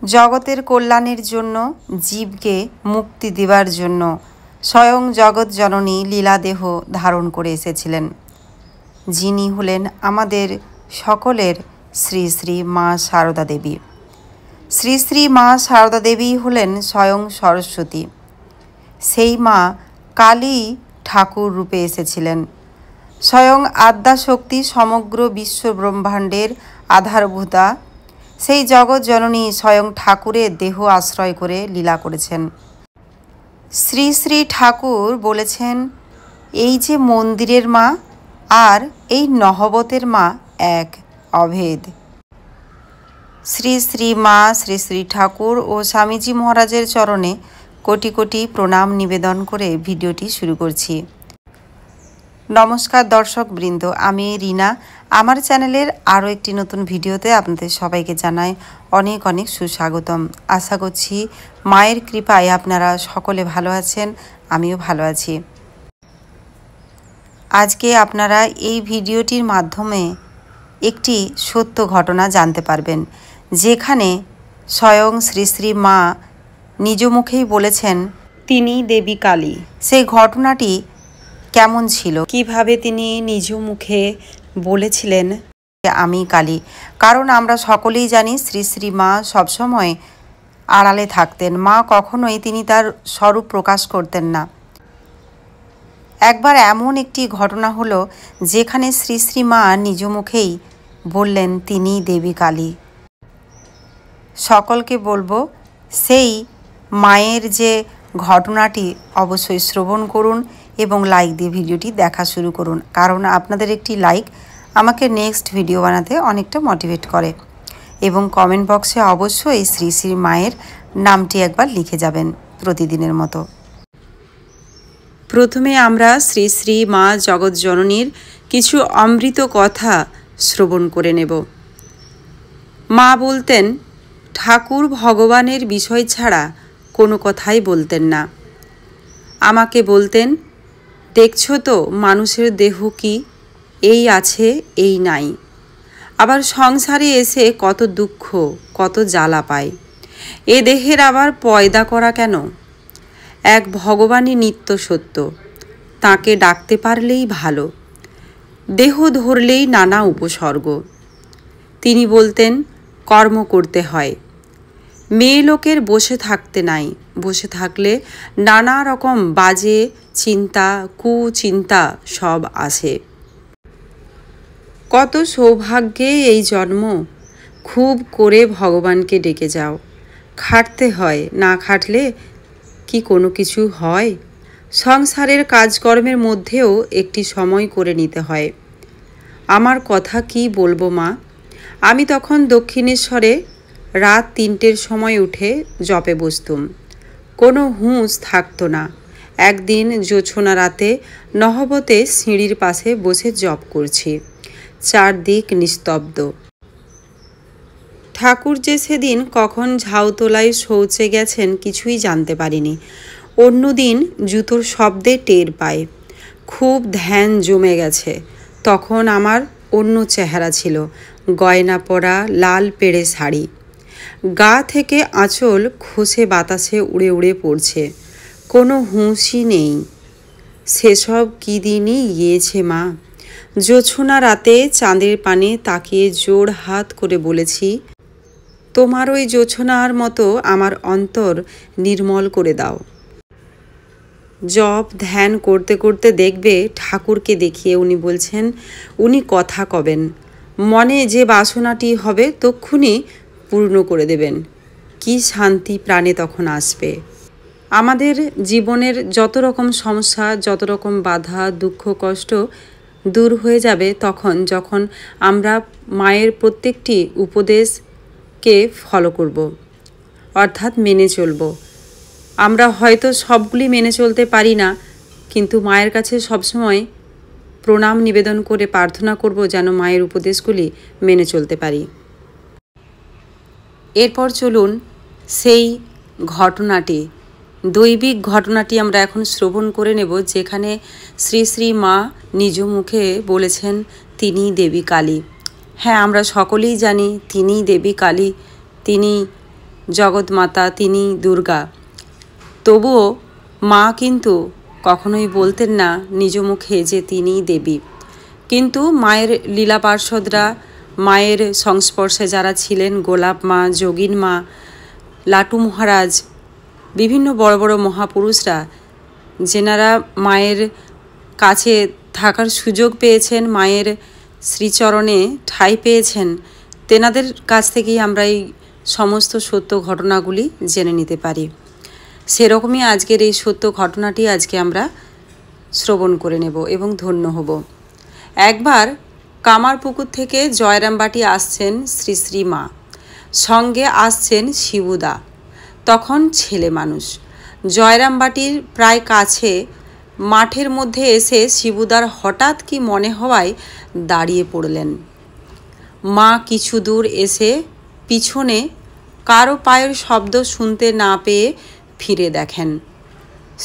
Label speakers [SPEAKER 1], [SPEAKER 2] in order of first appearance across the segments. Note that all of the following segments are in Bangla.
[SPEAKER 1] জগতের কল্যাণের জন্য, জীবকে মুক্তি দেবার জন্য স্বয়ং জগৎ জননী লীলাদেহ ধারণ করে এসেছিলেন, যিনি হলেন আমাদের সকলের শ্রী শ্রী মা সারদা দেবী। শ্রী শ্রী মা সারদা দেবী হলেন স্বয়ং সরস্বতী। সেই মা কালী ঠাকুর রূপে এসেছিলেন। স্বয়ং আদ্যাশক্তি সমগ্র বিশ্ব ব্রহ্মাণ্ডের আধারভূতা সেই জগৎ জননী স্বয়ং ঠাকুরের দেহ আশ্রয় করে লীলা করেছেন। শ্রী শ্রী ঠাকুর বলেছেন, এই যে মন্দিরের মা আর এই নহবতের মা এক, অভেদ। শ্রী শ্রী মা শ্রী শ্রী ঠাকুর ও স্বামীজি মহারাজের চরণে কোটি কোটি প্রণাম নিবেদন করে ভিডিওটি শুরু করছি। নমস্কার দর্শক বৃন্দ, আমি রিনা। আমার চ্যানেলের আরও একটি নতুন ভিডিওতে আপনাদের সবাইকে জানাই অনেক অনেক সুস্বাগতম। আশা করছি মায়ের কৃপায় আপনারা সকলে ভালো আছেন, আমিও ভালো আছি। আজকে আপনারা এই ভিডিওটির মাধ্যমে একটি সত্য ঘটনা জানতে পারবেন, যেখানে স্বয়ং শ্রী শ্রী মা নিজ মুখেই বলেছেন তিনি দেবী কালী। সেই ঘটনাটি কেমন ছিল, কিভাবে তিনি নিজ মুখে বলেছিলেন আমি কালী। কারণ আমরা সকলেই জানি শ্রী শ্রী মা সবসময় আড়ালে থাকতেন। মা কখনোই তিনি তার স্বরূপ প্রকাশ করতেন না। একবার এমন একটি ঘটনা হলো যেখানে শ্রী শ্রী মা নিজ মুখেই বললেন তিনি দেবী কালী। সকলকে বলবো সেই মায়ের যে ঘটনাটি অবশ্যই শ্রবণ করুন এবং লাইক দিয়ে ভিডিওটি দেখা শুরু করুন, কারণ আপনাদের একটি লাইক আমাকে নেক্সট ভিডিও বানাতে অনেকটা মোটিভেট করে। এবং কমেন্ট বক্সে অবশ্যই শ্রী শ্রী মায়ের নামটি একবার লিখে যাবেন প্রতিদিনের মতো। প্রথমে আমরা শ্রী শ্রী মা জগৎ জননীর কিছু অমৃত কথা শ্রবণ করে নেব। মা বলতেন, ঠাকুর ভগবানের বিষয় ছাড়া কোনো কথাই বলতেন না। আমাকে বলতেন, দেখছো তো মানুষের দেহ কি, এই আছে এই নাই। আবার সংসারে এসে কত দুঃখ কত জ্বালা পায়, এ দেহের আবার পয়দা করা কেন? এক ভগবানই নিত্য সত্য, তাকে ডাকতে পারলেই ভালো, দেহ ধরলেই নানা উপসর্গ। তিনি বলতেন কর্ম করতে হয়, মেয়ে লোকের বসে থাকতে নাই, বসে থাকলে নানা রকম বাজে চিন্তা কুচিন্তা সব আসে। কত সৌভাগ্যে এই জন্ম, খুব করে ভগবানকে ডেকে যাও। খাটতে হয়, না খাটলে কি কোনো কিছু হয়? সংসারের কাজকর্মের মধ্যেও একটি সময় করে নিতে হয়। আমার কথা কি বলবো মা, আমি তখন দক্ষিণেশ্বরে রাত 3টের সময় উঠে জপে বসতুম। কোনো হুঁশ থাকতো না। একদিন জোছনা রাতে নহবতে সিঁড়ির পাশে বসে জপ করছি, চারদিক নিস্তব্ধ। ঠাকুর যে সেদিন কখন ঝাউতলায় শৌচে গেছেন কিছুই জানতে পারিনি। অন্যদিন জুতোর শব্দে টের পায়। খুব ধ্যান জমে গেছে। তখন আমার অন্য চেহারা ছিল, গয়না পরা লাল পেড়ে শাড়ি, গা থেকে আঁচল খসে বাতাসে উড়ে উড়ে পড়ছে। কোনো হুঁশই নেই। সেসব কী দিনই গিয়েছে মা। জোছনা রাতে চাঁদের পানে তাকিয়ে জোড় হাত করে বলেছি, তোমার ওই জোছনার মতো আমার অন্তর নির্মল করে দাও। জপ ধ্যান করতে করতে দেখবে ঠাকুরকে দেখিয়ে উনি বলছেন, উনি কথা কবেন, মনে যে বাসনাটি হবে তক্ষুনি পূর্ণ করে দেবেন। কি শান্তি প্রাণে তখন আসবে। আমাদের জীবনের যত রকম সমস্যা, যত রকম বাধা দুঃখ কষ্ট দূর হয়ে যাবে তখন, যখন আমরা মায়ের প্রত্যেকটি উপদেশকে ফলো করব, অর্থাৎ মেনে চলব। আমরা হয়তো সবগুলি মেনে চলতে পারি না, কিন্তু মায়ের কাছে সবসময় প্রণাম নিবেদন করে প্রার্থনা করব যেন মায়ের উপদেশগুলি মেনে চলতে পারি। এরপর চলুন সেই ঘটনাটি, দৈবিক ঘটনাটি আমরা এখন শ্রবণ করে নেব, যেখানে শ্রী শ্রী মা নিজ মুখে বলেছেন তিনি দেবী কালী। হ্যাঁ, আমরা সকলেই জানি তিনি দেবী কালী, তিনি জগৎমাতা, তিনি দুর্গা। তবুও মা কিন্তু কখনোই বলতেন না নিজ মুখে যে তিনিই দেবী। কিন্তু মায়ের লীলা পার্ষদরা, মায়ের সংস্পর্শে যারা ছিলেন, গোলাপ মা, যোগিন মা, লাটু মহারাজ, বিভিন্ন বড় বড় মহাপুরুষরা, যেনারা মায়ের কাছে থাকার সুযোগ পেয়েছেন, মায়ের শ্রীচরণে ঠাঁই পেয়েছেন, তেনাদের কাছ থেকেই আমরা এই সমস্ত সত্য ঘটনাগুলি জেনে নিতে পারি। সেরকমই আজকের এই সত্য ঘটনাটি আজকে আমরা শ্রবণ করে নেব এবং ধন্য হব। একবার কামারপুকুর থেকে জয়রামবাটি আসছেন শ্রী শ্রী মা, সঙ্গে আসছেন শিবুদা, তখন ছেলে মানুষ। জয়রামবাটির প্রায় কাছে মাঠের মধ্যে এসে শিবুদার হঠাৎ কি মনে হওয়ায় দাঁড়িয়ে পড়লেন। মা কিছু দূর এসে পিছনে কারো পায়ের শব্দ শুনতে না পেয়ে ফিরে দেখেন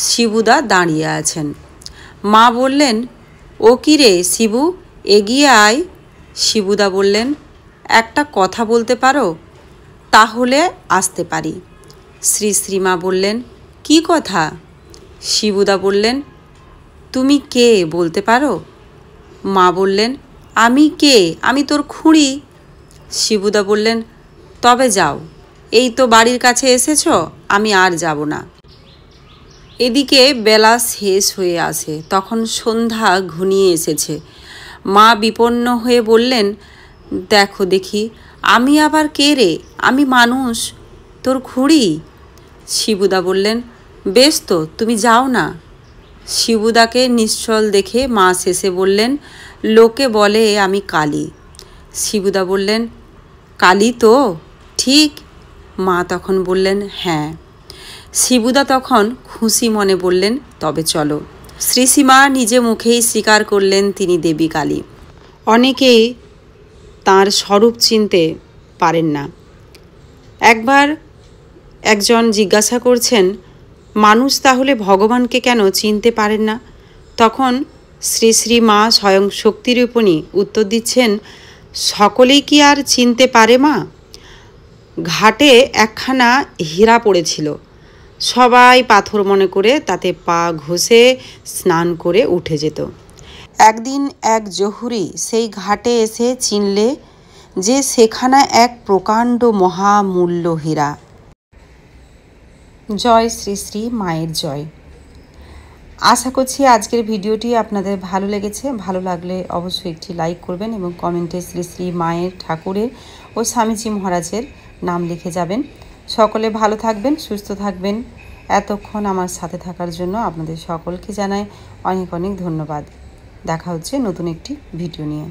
[SPEAKER 1] শিবুদা দাঁড়িয়ে আছেন। মা বললেন, ও কি রে শিবু, এগিয়ে আয়। শিবুদা বললেন, একটা কথা বলতে পারো? তাহলে আসতে পারি। শ্রী শ্রীমা বললেন, কি কথা? শিবুদা বললেন, তুমি কে বলতে পারো? মা বললেন, আমি কে? আমি তোর খুঁড়ি। শিবুদা বললেন, তবে যাও, এই তো বাড়ির কাছে এসেছ, আমি আর যাব না। এদিকে বেলা শেষ হয়ে আসে, তখন সন্ধ্যা ঘনিয়ে এসেছে। মা বিপন্ন হয়ে বললেন, দেখো দেখি, আমি আবার কে রে? আমি মানুষ, তোর খুঁড়ি। শিবুদা বললেন, বেশ তো, তুমি যাও না। শিবুদাকে নিশ্চল দেখে মা শেষে বললেন, লোকে বলে আমি কালী। শিবুদা বললেন, কালী তো ঠিক? মা তখন বললেন, হ্যাঁ। শিবুদা তখন খুশি মনে বললেন, তবে চলো। শ্রীসীমা নিজে মুখেই স্বীকার করলেন তিনি দেবী কালী। অনেকেই তাঁর স্বরূপ চিনতে পারেন না। একবার একজন জিজ্ঞাসা করছেন, মানুষ তাহলে ভগবানকে কেন চিনতে পারেন না? তখন শ্রী শ্রী মা স্বয়ং শক্তিরূপিণী উত্তর দিচ্ছেন, সকলেই কি আর চিনতে পারে মা? ঘাটে একখানা হীরা পড়েছিল, সবাই পাথর মনে করে তাতে পা ঘষে স্নান করে উঠে যেত। একদিন এক জহুরি সেই ঘাটে এসে চিনলে যে সেখানা এক প্রকাণ্ড মহামূল্য হীরা। জয় শ্রী শ্রী মায়ের জয়। আশা করছি আজকের ভিডিওটি আপনাদের ভালো লেগেছে। ভালো লাগলে অবশ্যই একটি লাইক করবেন এবং কমেন্টে শ্রী শ্রী মায়ের, ঠাকুরের ও স্বামীজি মহারাজের নাম লিখে যাবেন। সকলে ভালো থাকবেন, সুস্থ থাকবেন। এতক্ষণ আমার সাথে থাকার জন্য আপনাদের সকলকে জানাই অনেক অনেক ধন্যবাদ। দেখা হচ্ছে নতুন একটি ভিডিও নিয়ে।